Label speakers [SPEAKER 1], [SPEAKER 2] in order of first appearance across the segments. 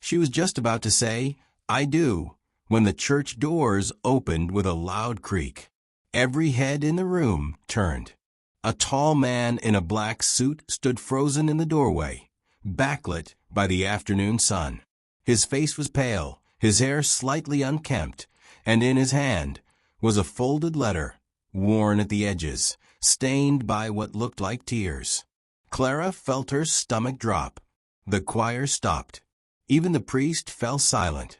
[SPEAKER 1] She was just about to say, "I do," when the church doors opened with a loud creak. Every head in the room turned. A tall man in a black suit stood frozen in the doorway, backlit by the afternoon sun. His face was pale, his hair slightly unkempt, and in his hand was a folded letter, worn at the edges, stained by what looked like tears. Clara felt her stomach drop. The choir stopped. Even the priest fell silent.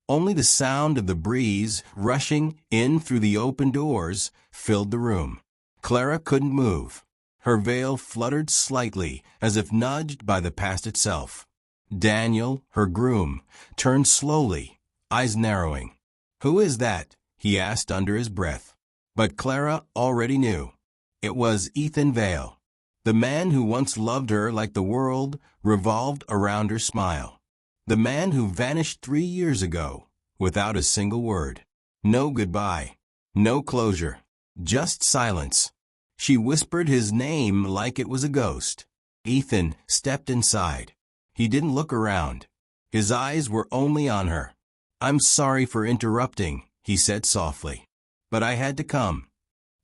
[SPEAKER 1] Only the sound of the breeze rushing in through the open doors filled the room. Clara couldn't move. Her veil fluttered slightly, as if nudged by the past itself. Daniel, her groom, turned slowly, eyes narrowing. "Who is that?" he asked under his breath. But Clara already knew. It was Ethan Vale, the man who once loved her like the world revolved around her smile. The man who vanished 3 years ago, without a single word. No goodbye. No closure. Just silence. She whispered his name like it was a ghost. Ethan stepped inside. He didn't look around. His eyes were only on her. "I'm sorry for interrupting," he said softly. "But I had to come."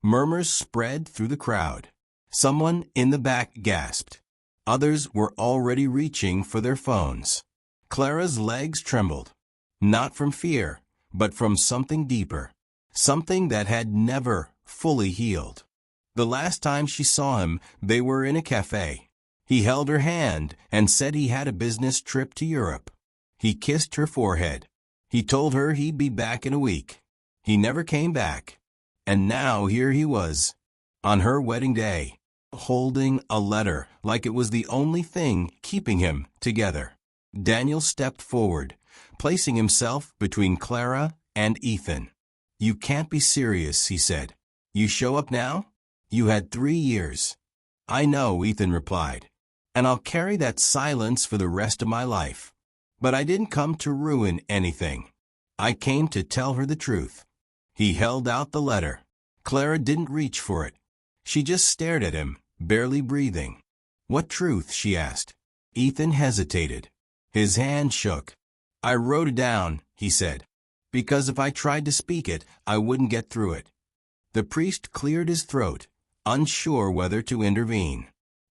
[SPEAKER 1] Murmurs spread through the crowd. Someone in the back gasped. Others were already reaching for their phones. Clara's legs trembled. Not from fear, but from something deeper. Something that had never fully healed. The last time she saw him, they were in a cafe. He held her hand and said he had a business trip to Europe. He kissed her forehead. He told her he'd be back in a week. He never came back. And now here he was, on her wedding day, holding a letter like it was the only thing keeping him together. Daniel stepped forward, placing himself between Clara and Ethan. "You can't be serious," he said. "You show up now? You had 3 years." "I know," Ethan replied, "and I'll carry that silence for the rest of my life. But I didn't come to ruin anything. I came to tell her the truth." He held out the letter. Clara didn't reach for it. She just stared at him, barely breathing. "What truth?" she asked. Ethan hesitated. His hand shook. "I wrote it down," he said, "because if I tried to speak it, I wouldn't get through it." The priest cleared his throat, unsure whether to intervene.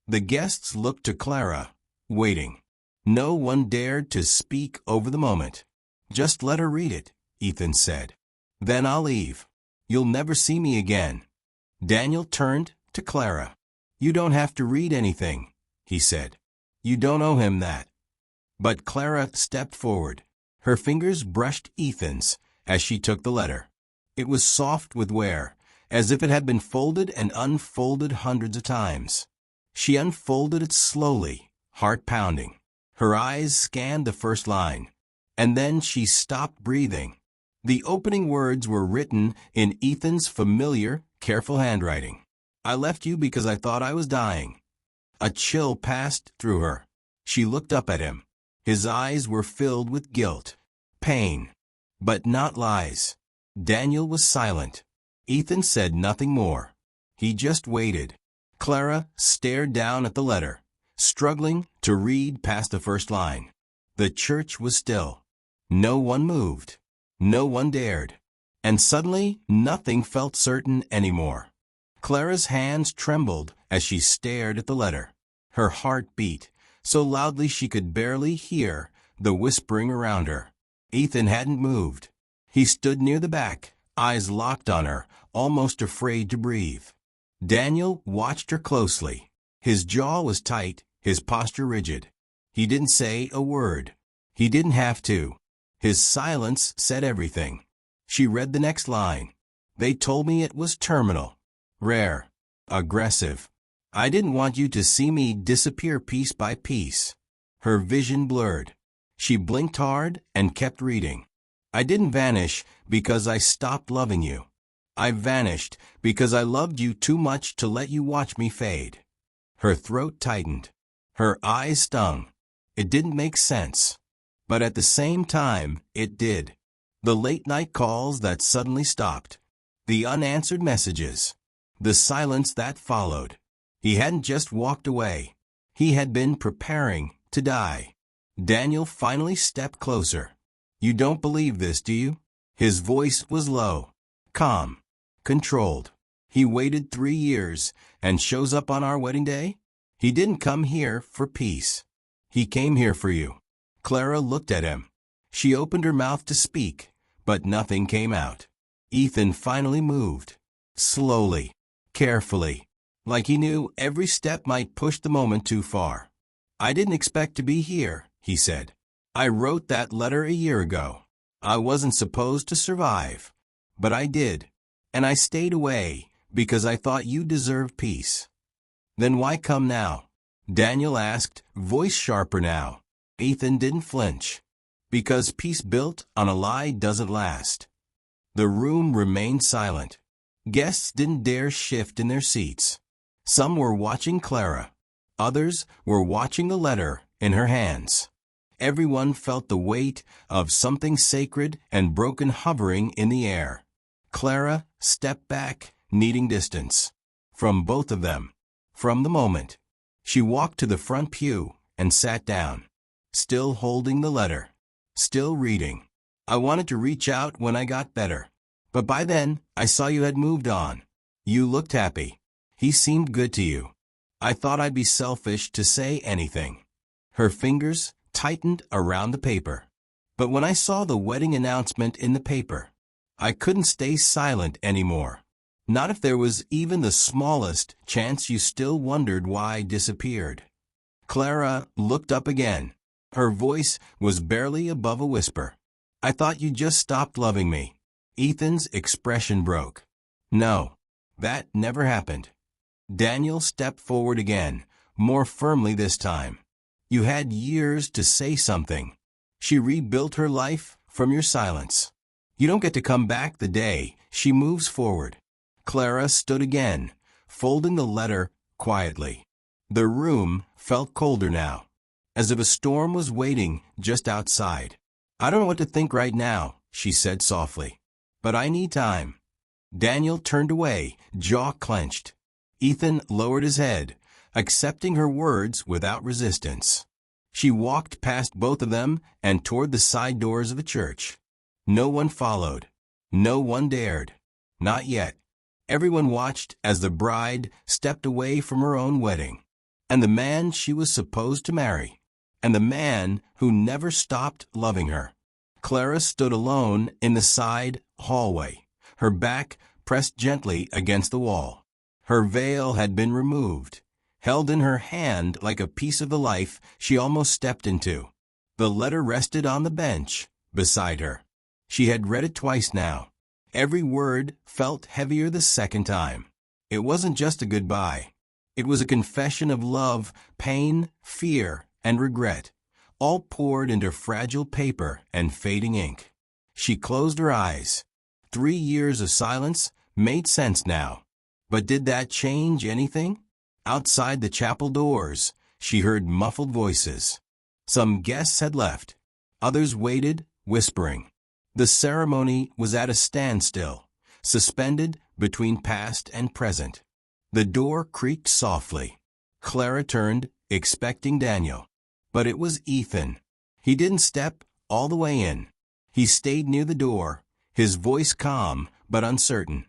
[SPEAKER 1] The guests looked to Clara, waiting. No one dared to speak over the moment. "Just let her read it," Ethan said. "Then I'll leave. You'll never see me again." Daniel turned to Clara. "You don't have to read anything," he said. "You don't owe him that." But Clara stepped forward. Her fingers brushed Ethan's as she took the letter. It was soft with wear, as if it had been folded and unfolded hundreds of times. She unfolded it slowly, heart pounding. Her eyes scanned the first line, and then she stopped breathing. The opening words were written in Ethan's familiar, careful handwriting. "I left you because I thought I was dying." A chill passed through her. She looked up at him. His eyes were filled with guilt, pain, but not lies. Daniel was silent. Ethan said nothing more. He just waited. Clara stared down at the letter, struggling to read past the first line. The church was still. No one moved. No one dared. And suddenly, nothing felt certain anymore. Clara's hands trembled as she stared at the letter. Her heart beat, so loudly she could barely hear the whispering around her. Ethan hadn't moved. He stood near the back, eyes locked on her, almost afraid to breathe. Daniel watched her closely. His jaw was tight, his posture rigid. He didn't say a word. He didn't have to. His silence said everything. She read the next line. "They told me it was terminal. Rare. Aggressive. I didn't want you to see me disappear piece by piece." Her vision blurred. She blinked hard and kept reading. "I didn't vanish because I stopped loving you. I vanished because I loved you too much to let you watch me fade." Her throat tightened. Her eyes stung. It didn't make sense. But at the same time, it did. The late-night calls that suddenly stopped. The unanswered messages. The silence that followed. He hadn't just walked away. He had been preparing to die. Daniel finally stepped closer. You don't believe this, do you? His voice was low, calm, controlled. He waited 3 years and shows up on our wedding day? He didn't come here for peace. He came here for you. Clara looked at him. She opened her mouth to speak, but nothing came out. Ethan finally moved. Slowly, carefully, like he knew every step might push the moment too far. I didn't expect to be here, he said. I wrote that letter a year ago. I wasn't supposed to survive, but I did. And I stayed away because I thought you deserved peace. Then why come now? Daniel asked, voice sharper now. Ethan didn't flinch. Because peace built on a lie doesn't last. The room remained silent. Guests didn't dare shift in their seats. Some were watching Clara. Others were watching the letter in her hands. Everyone felt the weight of something sacred and broken hovering in the air. Clara stepped back, needing distance. From both of them. From the moment. She walked to the front pew and sat down. Still holding the letter. Still reading. I wanted to reach out when I got better. But by then, I saw you had moved on. You looked happy. He seemed good to you. I thought I'd be selfish to say anything. Her fingers tightened around the paper. But when I saw the wedding announcement in the paper, I couldn't stay silent anymore. Not if there was even the smallest chance you still wondered why I disappeared. Clara looked up again. Her voice was barely above a whisper. I thought you just stopped loving me. Ethan's expression broke. No, that never happened. Daniel stepped forward again, more firmly this time. You had years to say something. She rebuilt her life from your silence. You don't get to come back the day she moves forward. Clara stood again, folding the letter quietly. The room felt colder now, as if a storm was waiting just outside. I don't know what to think right now, she said softly. But I need time. Daniel turned away, jaw clenched. Ethan lowered his head, accepting her words without resistance. She walked past both of them and toward the side doors of the church. No one followed. No one dared. Not yet. Everyone watched as the bride stepped away from her own wedding, and the man she was supposed to marry, and the man who never stopped loving her. Clara stood alone in the side hallway, her back pressed gently against the wall. Her veil had been removed, held in her hand like a piece of the life she almost stepped into. The letter rested on the bench beside her. She had read it twice now. Every word felt heavier the second time. It wasn't just a goodbye. It was a confession of love, pain, fear, and regret, all poured into fragile paper and fading ink. She closed her eyes. 3 years of silence made sense now. But did that change anything? Outside the chapel doors, she heard muffled voices. Some guests had left. Others waited, whispering. The ceremony was at a standstill, suspended between past and present. The door creaked softly. Clara turned, expecting Daniel. But it was Ethan. He didn't step all the way in. He stayed near the door, his voice calm but uncertain.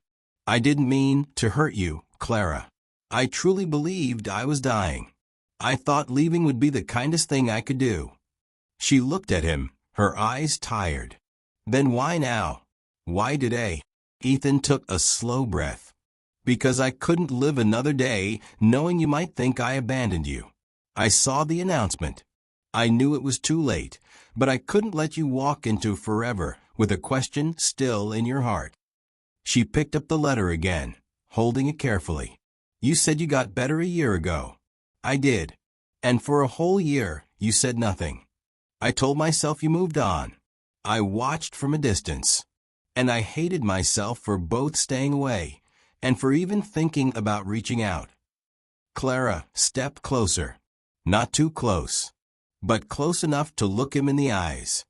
[SPEAKER 1] I didn't mean to hurt you, Clara. I truly believed I was dying. I thought leaving would be the kindest thing I could do. She looked at him, her eyes tired. Then why now? Why today? Ethan took a slow breath. Because I couldn't live another day knowing you might think I abandoned you. I saw the announcement. I knew it was too late, but I couldn't let you walk into forever with a question still in your heart. She picked up the letter again, holding it carefully. You said you got better a year ago. I did. And for a whole year, you said nothing. I told myself you moved on. I watched from a distance. And I hated myself for both staying away and for even thinking about reaching out. Clara stepped closer. Not too close, but close enough to look him in the eyes.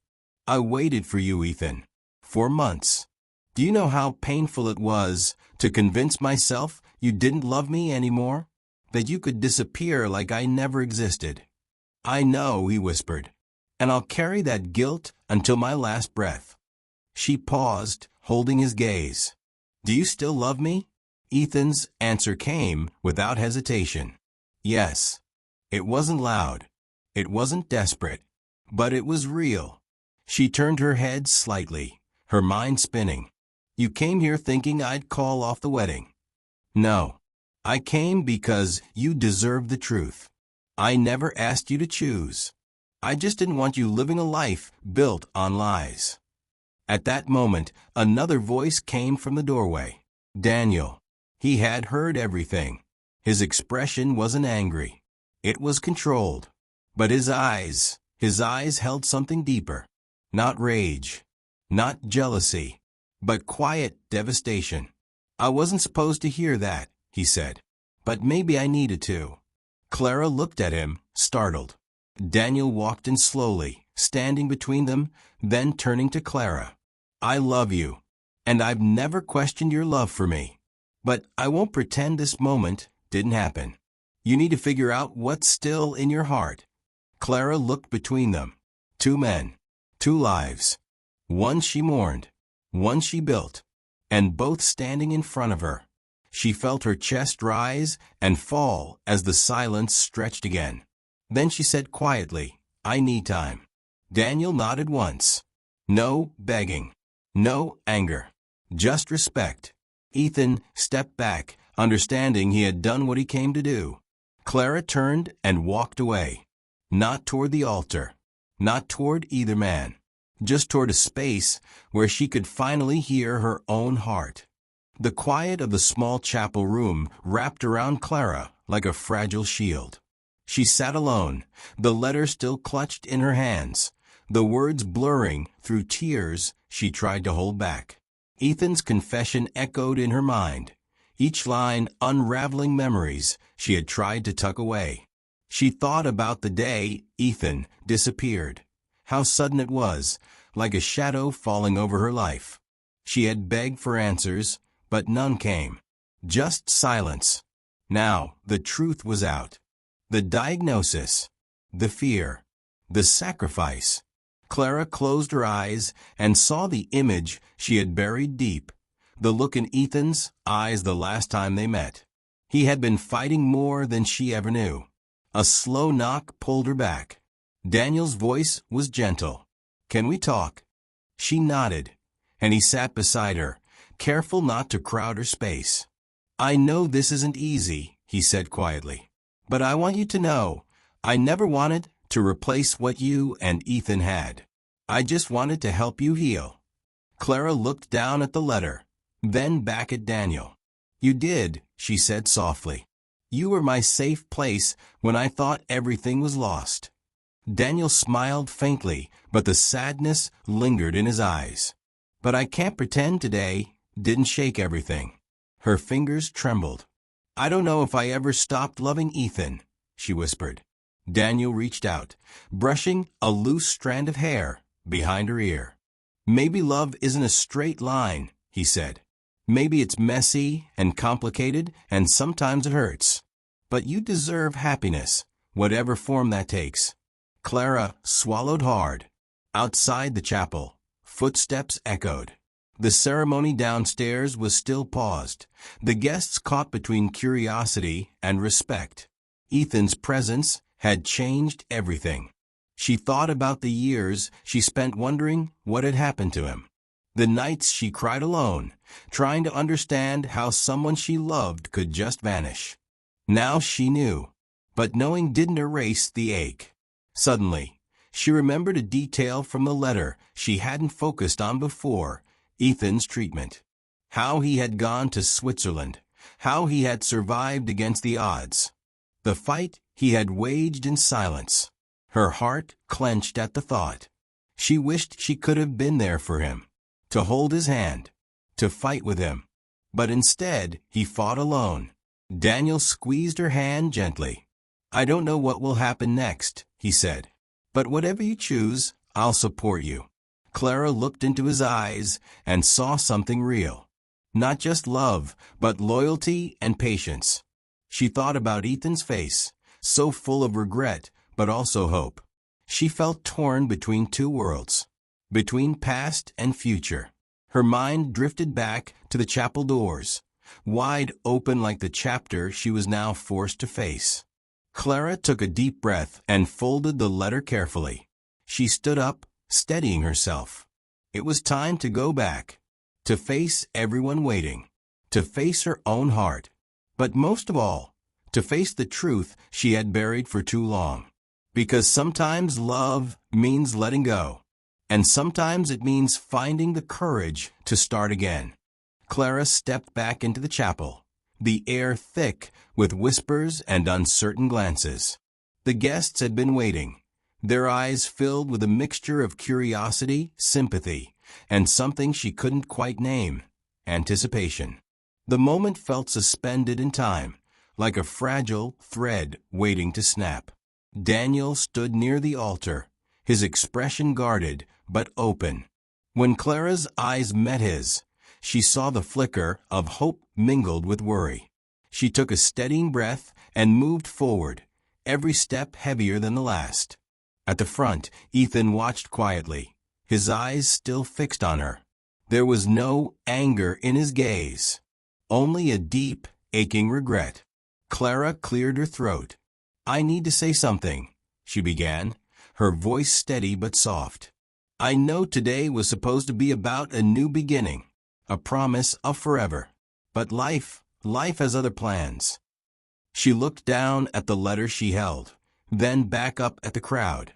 [SPEAKER 1] I waited for you, Ethan, for months. Do you know how painful it was to convince myself you didn't love me anymore? That you could disappear like I never existed? I know, he whispered. and I'll carry that guilt until my last breath." She paused, holding his gaze. "Do you still love me?" Ethan's answer came without hesitation. Yes. It wasn't loud. It wasn't desperate. But it was real. She turned her head slightly, her mind spinning. "You came here thinking I'd call off the wedding." "No. I came because you deserve the truth. I never asked you to choose. I just didn't want you living a life built on lies." At that moment, another voice came from the doorway. Daniel. He had heard everything. His expression wasn't angry. It was controlled. But his eyes held something deeper. Not rage. Not jealousy. But quiet devastation. "I wasn't supposed to hear that," he said. "But maybe I needed to." Clara looked at him, startled. Daniel walked in slowly, standing between them, then turning to Clara. "I love you, and I've never questioned your love for me. But I won't pretend this moment didn't happen. You need to figure out what's still in your heart." Clara looked between them. Two men. Two lives. One she mourned. One she built. And both standing in front of her. She felt her chest rise and fall as the silence stretched again. Then she said quietly, "I need time." Daniel nodded once. No begging. No anger. Just respect. Ethan stepped back, understanding he had done what he came to do. Clara turned and walked away. Not toward the altar. Not toward either man. Just toward a space where she could finally hear her own heart. The quiet of the small chapel room wrapped around Clara like a fragile shield. She sat alone, the letter still clutched in her hands, the words blurring through tears she tried to hold back. Ethan's confession echoed in her mind, each line unraveling memories she had tried to tuck away. She thought about the day Ethan disappeared, how sudden it was, like a shadow falling over her life. She had begged for answers, but none came. Just silence. Now the truth was out. The diagnosis, the fear, the sacrifice. Clara closed her eyes and saw the image she had buried deep, the look in Ethan's eyes the last time they met. He had been fighting more than she ever knew. A slow knock pulled her back. Daniel's voice was gentle. "Can we talk?" She nodded, and he sat beside her, careful not to crowd her space. "I know this isn't easy," he said quietly, "but I want you to know, I never wanted to replace what you and Ethan had. I just wanted to help you heal." Clara looked down at the letter, then back at Daniel. "You did," she said softly. "You were my safe place when I thought everything was lost." Daniel smiled faintly, but the sadness lingered in his eyes. "But I can't pretend today didn't shake everything." Her fingers trembled. "I don't know if I ever stopped loving Ethan," she whispered. Daniel reached out, brushing a loose strand of hair behind her ear. "Maybe love isn't a straight line," he said. "Maybe it's messy and complicated, and sometimes it hurts. But you deserve happiness, whatever form that takes." Clara swallowed hard. Outside the chapel, footsteps echoed. The ceremony downstairs was still paused, the guests caught between curiosity and respect. Ethan's presence had changed everything. She thought about the years she spent wondering what had happened to him. The nights she cried alone, trying to understand how someone she loved could just vanish. Now she knew, but knowing didn't erase the ache. Suddenly, she remembered a detail from the letter she hadn't focused on before, Ethan's treatment. How he had gone to Switzerland, how he had survived against the odds. The fight he had waged in silence. Her heart clenched at the thought. She wished she could have been there for him, to hold his hand, to fight with him. But instead, he fought alone. Daniel squeezed her hand gently. "I don't know what will happen next," he said. "But whatever you choose, I'll support you." Clara looked into his eyes and saw something real. Not just love, but loyalty and patience. She thought about Ethan's face, so full of regret, but also hope. She felt torn between two worlds, between past and future. Her mind drifted back to the chapel doors, wide open like the chapter she was now forced to face. Clara took a deep breath and folded the letter carefully. She stood up, steadying herself. It was time to go back, to face everyone waiting, to face her own heart, but most of all, to face the truth she had buried for too long. Because sometimes love means letting go, and sometimes it means finding the courage to start again. Clara stepped back into the chapel, the air thick with whispers and uncertain glances. The guests had been waiting, their eyes filled with a mixture of curiosity, sympathy, and something she couldn't quite name, anticipation. The moment felt suspended in time, like a fragile thread waiting to snap. Daniel stood near the altar, his expression guarded but open. When Clara's eyes met his, she saw the flicker of hope mingled with worry. She took a steadying breath and moved forward, every step heavier than the last. At the front, Ethan watched quietly, his eyes still fixed on her. There was no anger in his gaze, only a deep, aching regret. Clara cleared her throat. "I need to say something," she began, her voice steady but soft. "I know today was supposed to be about a new beginning, a promise of forever. But life has other plans." She looked down at the letter she held, then back up at the crowd.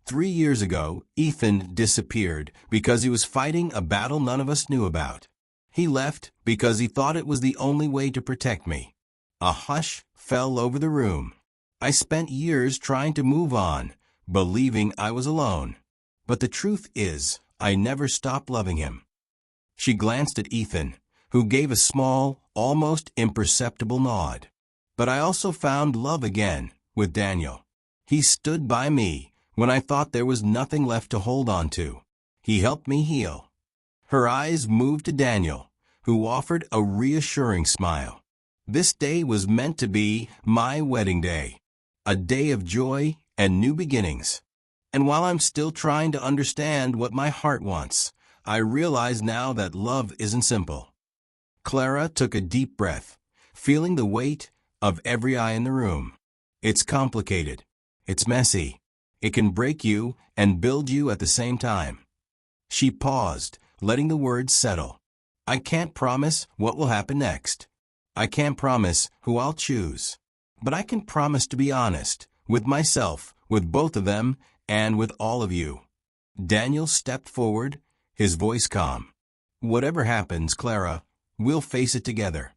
[SPEAKER 1] 3 years ago, Ethan disappeared because he was fighting a battle none of us knew about. He left because he thought it was the only way to protect me. A hush fell over the room. I spent years trying to move on, believing I was alone. But the truth is, I never stopped loving him. She glanced at Ethan, who gave a small, almost imperceptible nod. But I also found love again with Daniel. He stood by me when I thought there was nothing left to hold on to. He helped me heal. Her eyes moved to Daniel, who offered a reassuring smile. This day was meant to be my wedding day, a day of joy and new beginnings. And while I'm still trying to understand what my heart wants, I realize now that love isn't simple. Clara took a deep breath, feeling the weight of every eye in the room. It's complicated. It's messy. It can break you and build you at the same time. She paused, letting the words settle. I can't promise what will happen next. I can't promise who I'll choose. But I can promise to be honest, with myself, with both of them, and with all of you. Daniel stepped forward, his voice calm. Whatever happens, Clara, we'll face it together.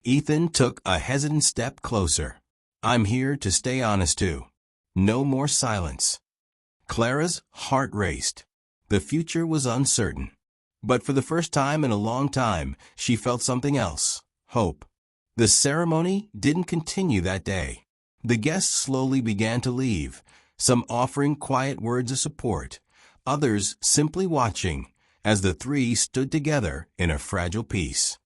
[SPEAKER 1] Ethan took a hesitant step closer. I'm here to stay honest too. No more silence. Clara's heart raced. The future was uncertain. But for the first time in a long time, she felt something else. Hope. The ceremony didn't continue that day. The guests slowly began to leave, some offering quiet words of support, others simply watching as the three stood together in a fragile peace.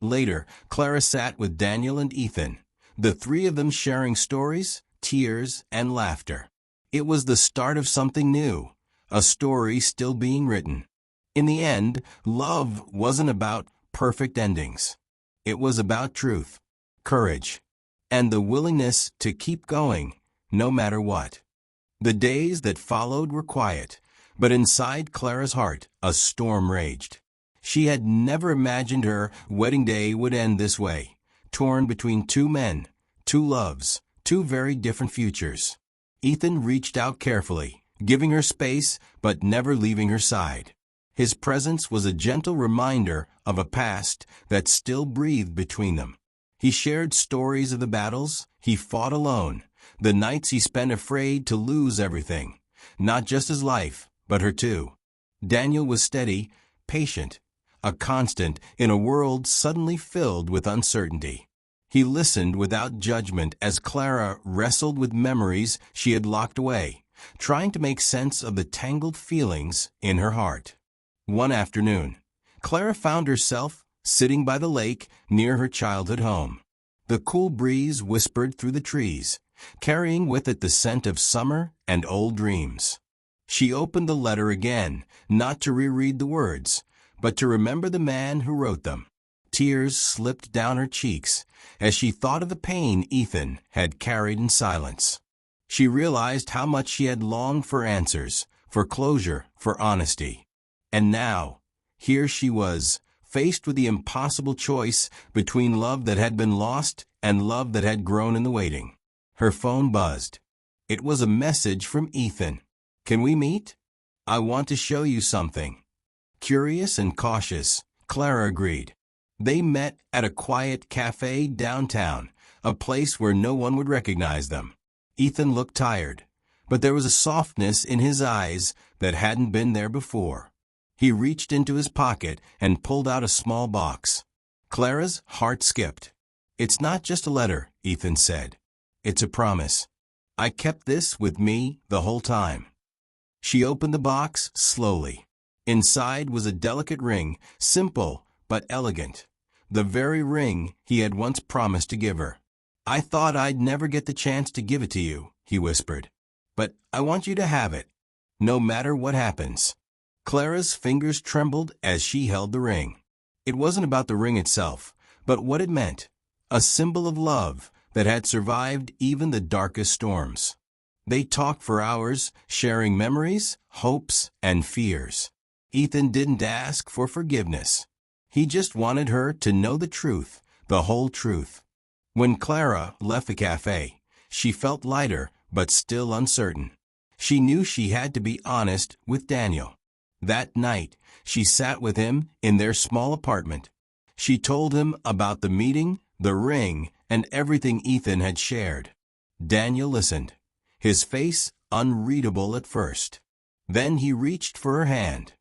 [SPEAKER 1] Later, Clara sat with Daniel and Ethan, the three of them sharing stories, tears, and laughter. It was the start of something new, a story still being written. In the end, love wasn't about perfect endings. It was about truth, courage, and the willingness to keep going, no matter what. The days that followed were quiet, but inside Clara's heart, a storm raged. She had never imagined her wedding day would end this way, torn between two men, two loves, two very different futures. Ethan reached out carefully, giving her space but never leaving her side. His presence was a gentle reminder of a past that still breathed between them. He shared stories of the battles he fought alone, the nights he spent afraid to lose everything, not just his life, but her too. Daniel was steady, patient, a constant in a world suddenly filled with uncertainty. He listened without judgment as Clara wrestled with memories she had locked away, trying to make sense of the tangled feelings in her heart. One afternoon, Clara found herself sitting by the lake near her childhood home. The cool breeze whispered through the trees, carrying with it the scent of summer and old dreams. She opened the letter again, not to reread the words, but to remember the man who wrote them. Tears slipped down her cheeks as she thought of the pain Ethan had carried in silence. She realized how much she had longed for answers, for closure, for honesty. And now, here she was, faced with the impossible choice between love that had been lost and love that had grown in the waiting. Her phone buzzed. It was a message from Ethan. "Can we meet? I want to show you something." Curious and cautious, Clara agreed. They met at a quiet cafe downtown, a place where no one would recognize them. Ethan looked tired, but there was a softness in his eyes that hadn't been there before. He reached into his pocket and pulled out a small box. Clara's heart skipped. "It's not just a letter," Ethan said. "It's a promise. I kept this with me the whole time." She opened the box slowly. Inside was a delicate ring, simple but elegant. The very ring he had once promised to give her. "I thought I'd never get the chance to give it to you," he whispered. "But I want you to have it, no matter what happens." Clara's fingers trembled as she held the ring. It wasn't about the ring itself, but what it meant. A symbol of love that had survived even the darkest storms. They talked for hours, sharing memories, hopes, and fears. Ethan didn't ask for forgiveness. He just wanted her to know the truth, the whole truth. When Clara left the cafe, she felt lighter but still uncertain. She knew she had to be honest with Daniel. That night, she sat with him in their small apartment. She told him about the meeting, the ring, and everything Ethan had shared. Daniel listened, his face unreadable at first. Then he reached for her hand.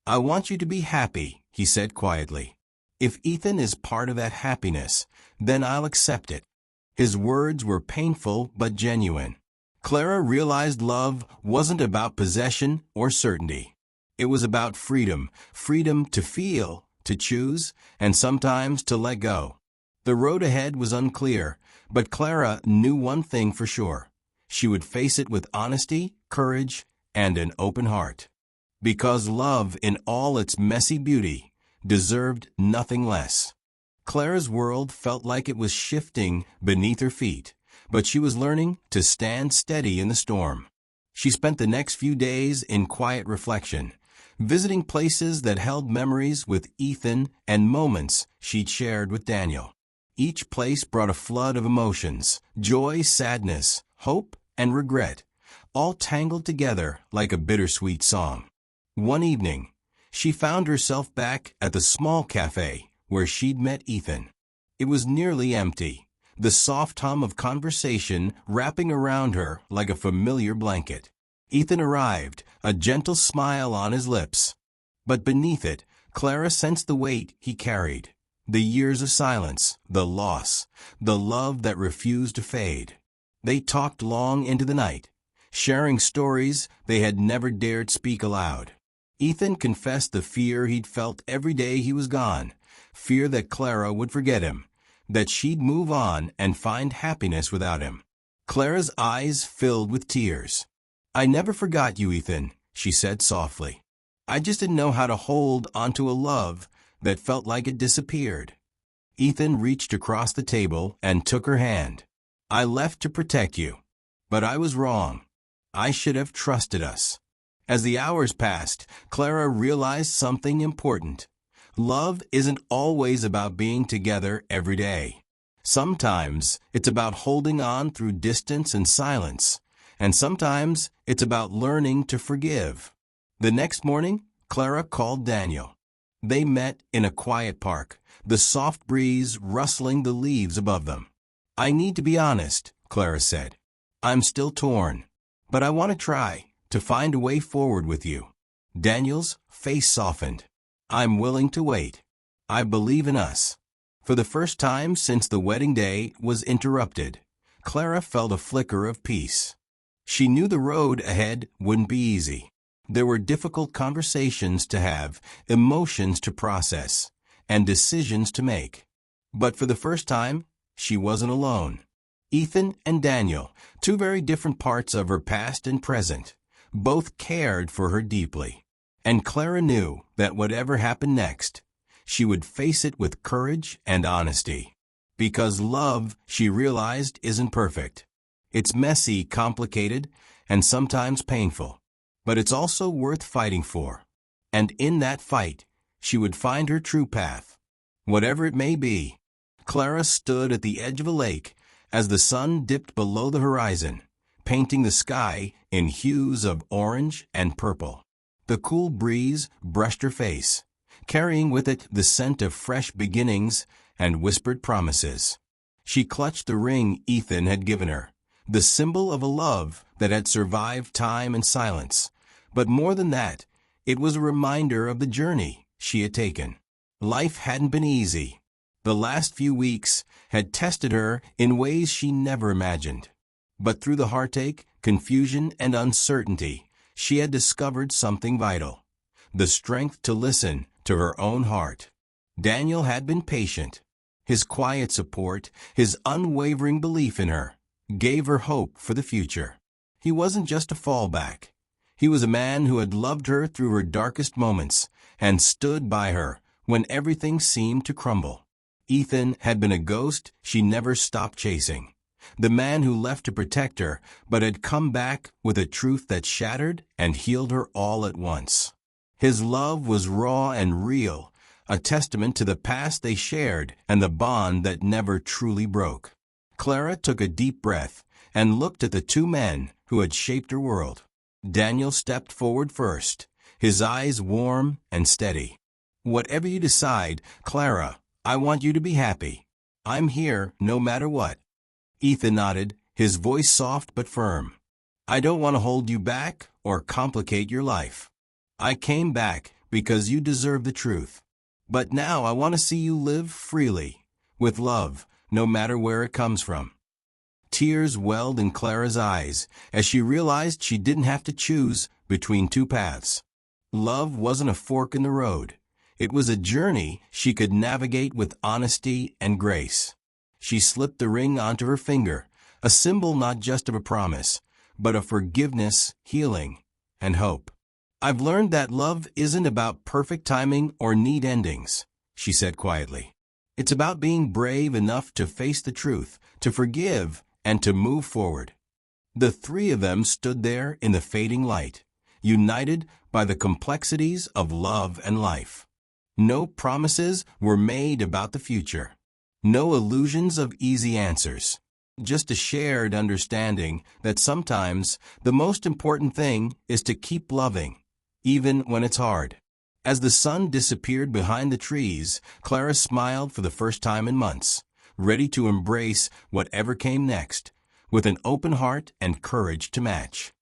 [SPEAKER 1] "I want you to be happy," he said quietly. "If Ethan is part of that happiness, then I'll accept it." His words were painful but genuine. Clara realized love wasn't about possession or certainty. It was about freedom, freedom to feel, to choose, and sometimes to let go. The road ahead was unclear, but Clara knew one thing for sure. She would face it with honesty, courage, and an open heart. Because love, in all its messy beauty, deserved nothing less. Clara's world felt like it was shifting beneath her feet, but she was learning to stand steady in the storm. She spent the next few days in quiet reflection, visiting places that held memories with Ethan and moments she'd shared with Daniel. Each place brought a flood of emotions, joy, sadness, hope, and regret, all tangled together like a bittersweet song. One evening, she found herself back at the small cafe where she'd met Ethan. It was nearly empty, the soft hum of conversation wrapping around her like a familiar blanket. Ethan arrived, a gentle smile on his lips. But beneath it, Clara sensed the weight he carried. The years of silence, the loss, the love that refused to fade. They talked long into the night, sharing stories they had never dared speak aloud. Ethan confessed the fear he'd felt every day he was gone, fear that Clara would forget him, that she'd move on and find happiness without him. Clara's eyes filled with tears. "I never forgot you, Ethan," she said softly. "I just didn't know how to hold onto a love that felt like it disappeared." Ethan reached across the table and took her hand. "I left to protect you, but I was wrong. I should have trusted us." As the hours passed, Clara realized something important. Love isn't always about being together every day. Sometimes it's about holding on through distance and silence, and sometimes it's about learning to forgive. The next morning, Clara called Daniel. They met in a quiet park, the soft breeze rustling the leaves above them. "I need to be honest," Clara said. "I'm still torn, but I want to try to find a way forward with you." Daniel's face softened. "I'm willing to wait. I believe in us." For the first time since the wedding day was interrupted, Clara felt a flicker of peace. She knew the road ahead wouldn't be easy. There were difficult conversations to have, emotions to process, and decisions to make. But for the first time, she wasn't alone. Ethan and Daniel, two very different parts of her past and present, Both cared for her deeply. And Clara knew that whatever happened next, she would face it with courage and honesty. Because love, she realized, isn't perfect. It's messy, complicated, and sometimes painful. But it's also worth fighting for. And in that fight, she would find her true path. Whatever it may be. Clara stood at the edge of a lake as the sun dipped below the horizon, painting the sky in hues of orange and purple. The cool breeze brushed her face, carrying with it the scent of fresh beginnings and whispered promises. She clutched the ring Ethan had given her, the symbol of a love that had survived time and silence. But more than that, it was a reminder of the journey she had taken. Life hadn't been easy. The last few weeks had tested her in ways she never imagined. But through the heartache, confusion, and uncertainty, she had discovered something vital: the strength to listen to her own heart. Daniel had been patient. His quiet support, his unwavering belief in her, gave her hope for the future. He wasn't just a fallback. He was a man who had loved her through her darkest moments and stood by her when everything seemed to crumble. Ethan had been a ghost she never stopped chasing. The man who left to protect her, but had come back with a truth that shattered and healed her all at once. His love was raw and real, a testament to the past they shared and the bond that never truly broke. Clara took a deep breath and looked at the two men who had shaped her world. Daniel stepped forward first, his eyes warm and steady. "Whatever you decide, Clara, I want you to be happy. I'm here no matter what." Ethan nodded, his voice soft but firm. "I don't want to hold you back or complicate your life. I came back because you deserve the truth. But now I want to see you live freely, with love, no matter where it comes from." Tears welled in Clara's eyes as she realized she didn't have to choose between two paths. Love wasn't a fork in the road. It was a journey she could navigate with honesty and grace. She slipped the ring onto her finger, a symbol not just of a promise, but of forgiveness, healing, and hope. "I've learned that love isn't about perfect timing or neat endings," she said quietly. "It's about being brave enough to face the truth, to forgive, and to move forward." The three of them stood there in the fading light, united by the complexities of love and life. No promises were made about the future. No illusions of easy answers. Just a shared understanding that sometimes the most important thing is to keep loving, even when it's hard. As the sun disappeared behind the trees, Clara smiled for the first time in months, ready to embrace whatever came next, with an open heart and courage to match.